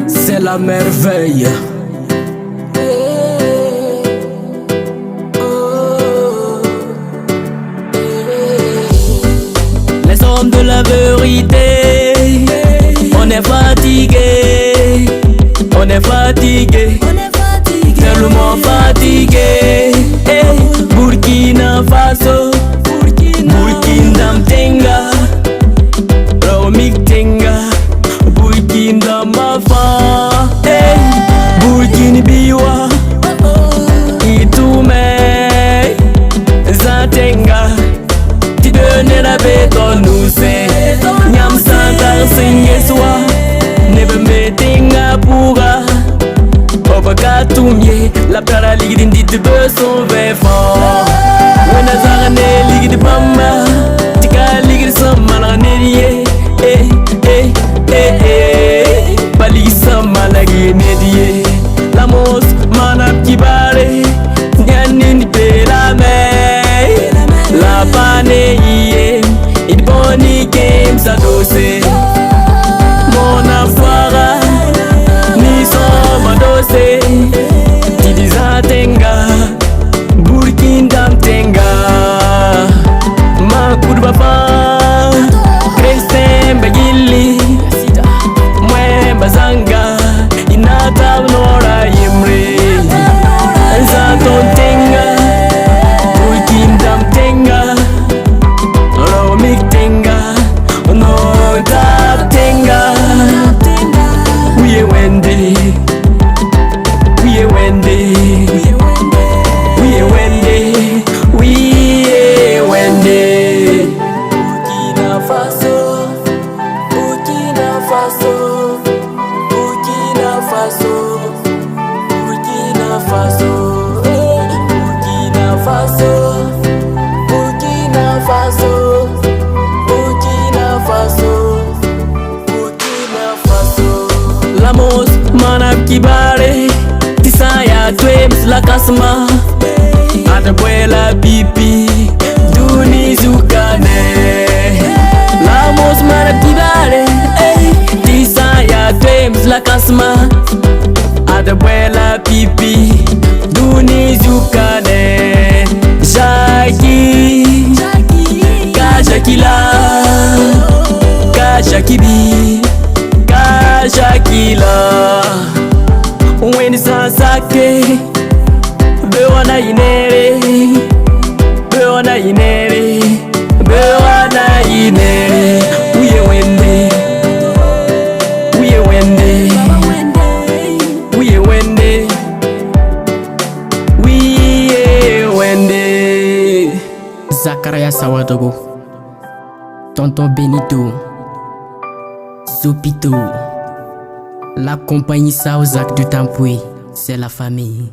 c'est la merveille. Les hommes de la vérité, on est fatigué, on est fatigué, tellement fatigué. Burkina Faso, Burkina Mtenga, Romik Tenga, Burkina Mafa, Burkina Biwa, Itume, Zatenga, Tidene la béton nous c'est, Nyam Sankar Singeswa, Nebembe Tenga Pura, Obakatumye, la paraligue d'indi de son véfort. When I saw a nail, lick the bamba, Tika lick the some man on it, Bali some malagi medie, La mos man up kibare, Nyanin pe la me, La pane, It boni games a dose, Mona foira, Ni som a dose, Tidiza tenga, Burkina Mtenga, Makurba fa, Kristen Bagili, Mwemba Zanga, Inata Nora Yimre, Zato Tenga, Burkina Mtenga, Romik Tenga, Nota Tenga, we Wendy, we Wendy. Burkina Faso, Burkina Faso, Burkina Faso, Burkina Faso, Burkina Faso, Burkina Faso, Burkina Faso, Burkina Faso. Lamos manap kibare, tisaya twems la kasma, atabuela pipi. Duni zukane, Lamos manap kibare, Tisaya twems la kasma, Atabuela pipi. Duni zukane, Jaki, Kajakila, Kajakibi, Kajakila. When it's sake, Bewana inere. Bewana inere, Bewana inere, Uye Wende, Uye Wende, Uye Wende, Uye Wende. Zakaria Sawadogo, Tonton Benito, Zopito, la compagnie Saouzak du Tampoui, c'est la famille.